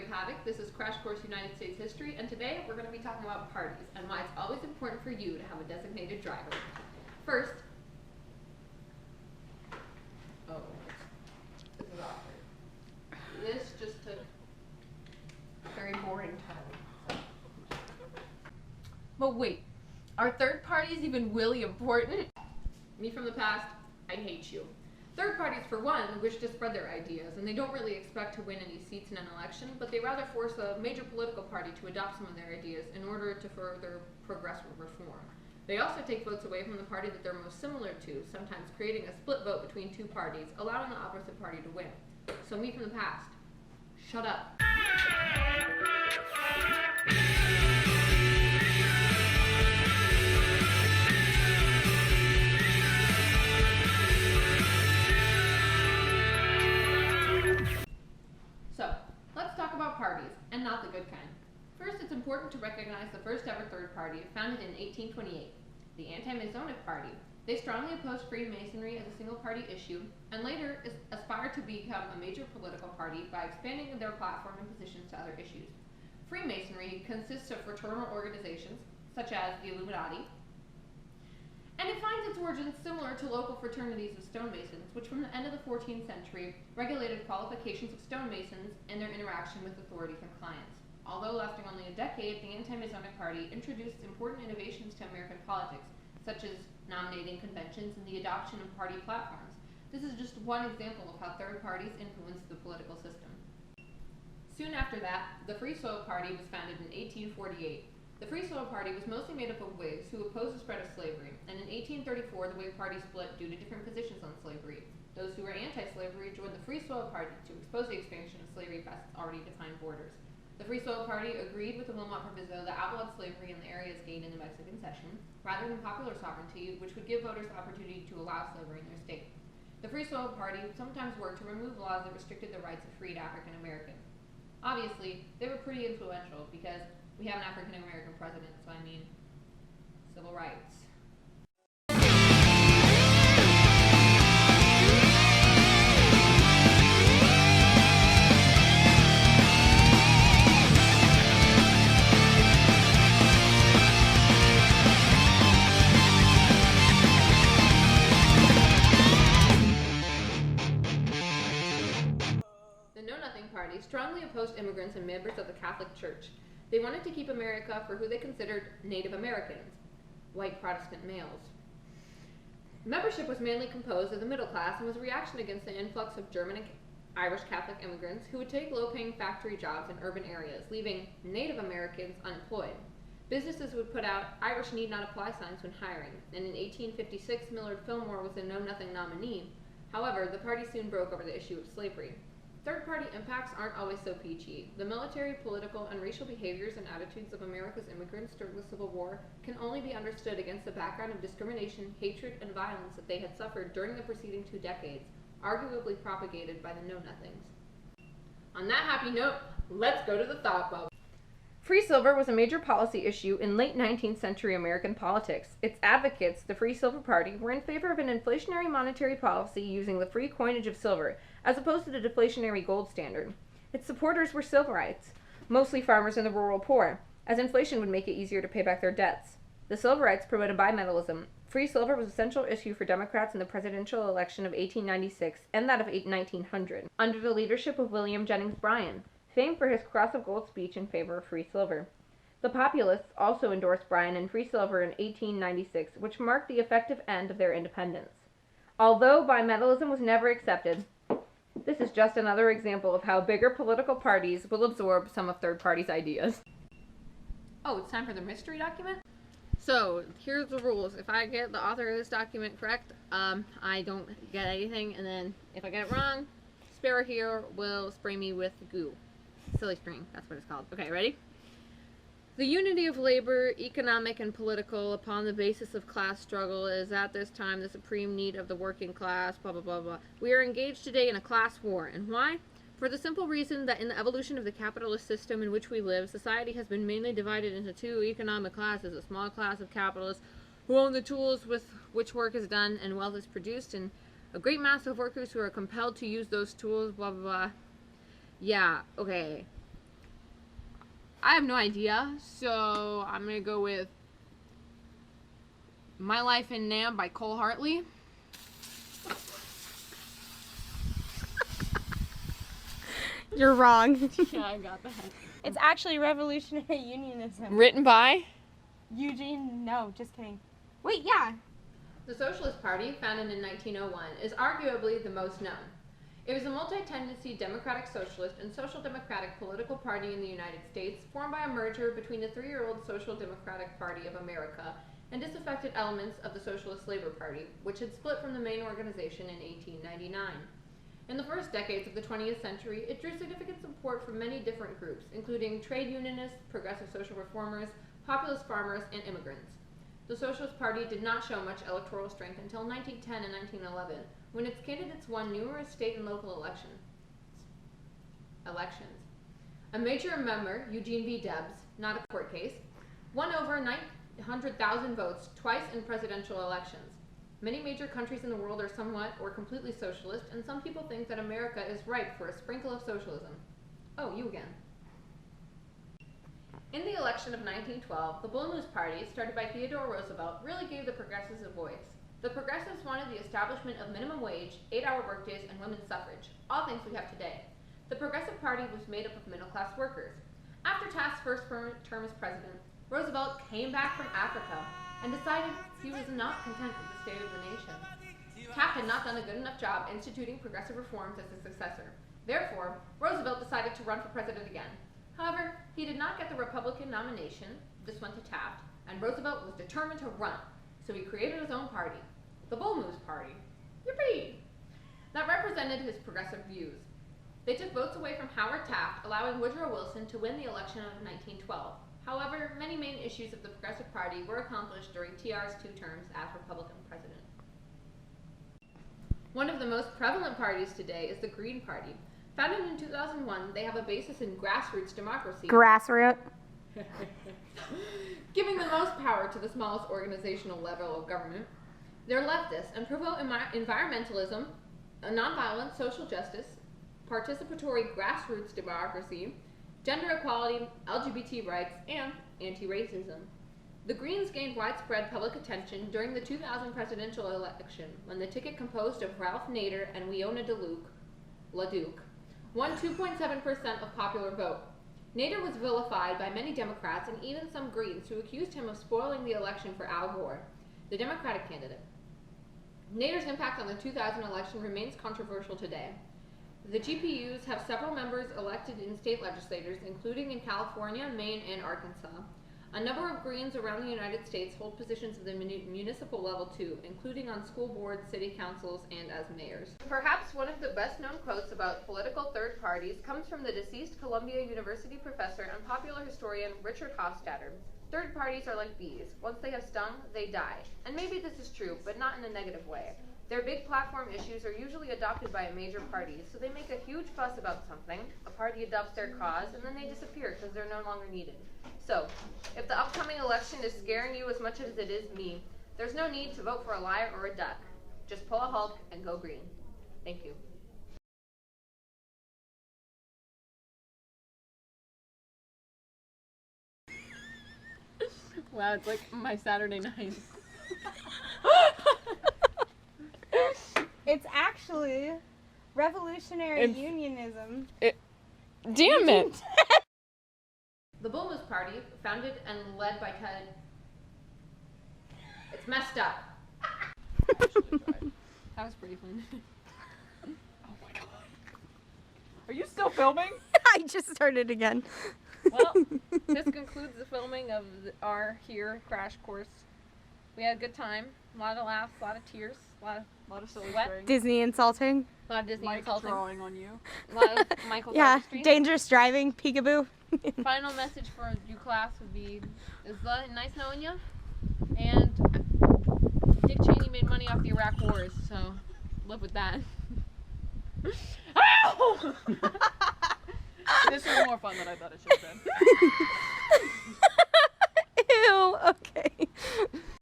Pavic. This is Crash Course United States History, and today we're going to be talking about parties and why it's always important for you to have a designated driver. First, this is awkward. This just took a very boring time. So. But wait, are third parties even really important? Me from the past, I hate you. Third parties, for one, wish to spread their ideas, and they don't really expect to win any seats in an election, but they rather force a major political party to adopt some of their ideas in order to further progressive reform. They also take votes away from the party that they're most similar to, sometimes creating a split vote between two parties, allowing the opposite party to win. So me from the past, shut up. Parties, and not the good kind. First, it's important to recognize the first ever third party, founded in 1828, the Anti-Masonic Party. They strongly opposed Freemasonry as a single-party issue, and later aspired to become a major political party by expanding their platform and positions to other issues. Freemasonry consists of fraternal organizations, such as the Illuminati, and it finds its origins similar to local fraternities of stonemasons, which from the end of the 14th century regulated qualifications of stonemasons and their interaction with authorities and clients. Although lasting only a decade, the Anti-Masonic Party introduced important innovations to American politics, such as nominating conventions and the adoption of party platforms. This is just one example of how third parties influenced the political system. Soon after that, the Free Soil Party was founded in 1848. The Free Soil Party was mostly made up of Whigs who opposed the spread of slavery, and in 1834 the Whig Party split due to different positions on slavery. Those who were anti-slavery joined the Free Soil Party to expose the expansion of slavery past its already defined borders. The Free Soil Party agreed with the Wilmot Proviso that outlawed slavery in the areas gained in the Mexican Cession, rather than popular sovereignty, which would give voters the opportunity to allow slavery in their state. The Free Soil Party sometimes worked to remove laws that restricted the rights of freed African Americans. Obviously, they were pretty influential because we have an African-American president, so I mean, civil rights. The Know-Nothing Party strongly opposed immigrants and members of the Catholic Church. They wanted to keep America for who they considered Native Americans, white Protestant males. Membership was mainly composed of the middle class and was a reaction against the influx of German and Irish Catholic immigrants who would take low-paying factory jobs in urban areas, leaving Native Americans unemployed. Businesses would put out "Irish need not apply" signs when hiring, and in 1856 Millard Fillmore was a Know-Nothing nominee. However, the party soon broke over the issue of slavery. Third-party impacts aren't always so peachy. The military, political, and racial behaviors and attitudes of America's immigrants during the Civil War can only be understood against the background of discrimination, hatred, and violence that they had suffered during the preceding 2 decades, arguably propagated by the Know-Nothings. On that happy note, let's go to the thought bubble. Free silver was a major policy issue in late 19th century American politics. Its advocates, the Free Silver Party, were in favor of an inflationary monetary policy using the free coinage of silver, as opposed to the deflationary gold standard. Its supporters were Silverites, mostly farmers and the rural poor, as inflation would make it easier to pay back their debts. The Silverites promoted bimetallism. Free silver was a central issue for Democrats in the presidential election of 1896 and that of 1900, under the leadership of William Jennings Bryan, famed for his cross of gold speech in favor of free silver. The Populists also endorsed Bryan and free silver in 1896, which marked the effective end of their independence. Although bimetallism was never accepted, this is just another example of how bigger political parties will absorb some of third parties' ideas. Oh, it's time for the mystery document? So, here's the rules. If I get the author of this document correct, I don't get anything, and then if I get it wrong, Sparrow here will spray me with goo. Silly string, that's what it's called. Okay, ready? The unity of labor, economic and political, upon the basis of class struggle, is at this time the supreme need of the working class, blah, blah, blah, blah. We are engaged today in a class war. And why? For the simple reason that in the evolution of the capitalist system in which we live, society has been mainly divided into 2 economic classes, a small class of capitalists who own the tools with which work is done and wealth is produced, and a great mass of workers who are compelled to use those tools, blah, blah, blah. Yeah, okay. I have no idea, so I'm gonna go with My Life in Nam by Cole Hartley. You're wrong. Yeah, I got that. It's actually Revolutionary Unionism. Written by? Eugene, no, just kidding. Wait, yeah. The Socialist Party, founded in 1901, is arguably the most known. It was a multi-tendency democratic socialist and social democratic political party in the United States, formed by a merger between the 3-year-old Social Democratic Party of America and disaffected elements of the Socialist Labor Party, which had split from the main organization in 1899. In the first decades of the 20th century, it drew significant support from many different groups, including trade unionists, progressive social reformers, populist farmers, and immigrants. The Socialist Party did not show much electoral strength until 1910 and 1911, when its candidates won numerous state and local elections. A major member, Eugene V. Debs, not a court case, won over 900,000 votes twice in presidential elections. Many major countries in the world are somewhat or completely socialist, and some people think that America is ripe for a sprinkle of socialism. Oh, you again. In the election of 1912, the Bull Moose Party, started by Theodore Roosevelt, really gave the progressives a voice. The progressives wanted the establishment of minimum wage, 8-hour workdays, and women's suffrage, all things we have today. The Progressive Party was made up of middle-class workers. After Taft's first term as president, Roosevelt came back from Africa and decided he was not content with the state of the nation. Taft had not done a good enough job instituting progressive reforms as his successor. Therefore, Roosevelt decided to run for president again. However, he did not get the Republican nomination. This went to Taft, and Roosevelt was determined to run, so he created his own party, the Bull Moose Party. Yippee! That represented his progressive views. They took votes away from Howard Taft, allowing Woodrow Wilson to win the election of 1912. However, many main issues of the Progressive Party were accomplished during TR's 2 terms as Republican president. One of the most prevalent parties today is the Green Party. Founded in 2001, they have a basis in grassroots democracy. Grassroot. Giving the most power to the smallest organizational level of government. They're leftists and promote environmentalism, nonviolent social justice, participatory grassroots democracy, gender equality, LGBT rights, and anti-racism. The Greens gained widespread public attention during the 2000 presidential election when the ticket composed of Ralph Nader and Leona LaDuke won 2.7% of popular vote. Nader was vilified by many Democrats and even some Greens who accused him of spoiling the election for Al Gore, the Democratic candidate. Nader's impact on the 2000 election remains controversial today. The GPUs have several members elected in state legislatures, including in California, Maine, and Arkansas. A number of Greens around the United States hold positions at the municipal level too, including on school boards, city councils, and as mayors. Perhaps one of the best-known quotes about political third parties comes from the deceased Columbia University professor and popular historian Richard Hofstadter. Third parties are like bees. Once they have stung, they die. And maybe this is true, but not in a negative way. Their big platform issues are usually adopted by a major party, so they make a huge fuss about something, a party adopts their cause, and then they disappear because they're no longer needed. So, if the upcoming election is scaring you as much as it is me, there's no need to vote for a liar or a duck. Just pull a Hulk and go green. Thank you. Wow, it's like my Saturday night. It's actually Revolutionary Unionism. Damn it! The Bull Moose Party, founded and led by Ted. It's messed up. That was pretty fun. Oh my god. Are you still filming? I just started again. Well, this concludes the filming of our here crash course. We had a good time. A lot of laughs, a lot of tears, a lot of silly sweat. Disney insulting. A lot of Disney Mike insulting. drawing on you. A lot of Michael's artistry. Dangerous driving, peekaboo. Final message for you class would be, it's nice knowing you, and Dick Cheney made money off the Iraq wars, so live with that. Ow! This was more fun than I thought it should have been. Ew.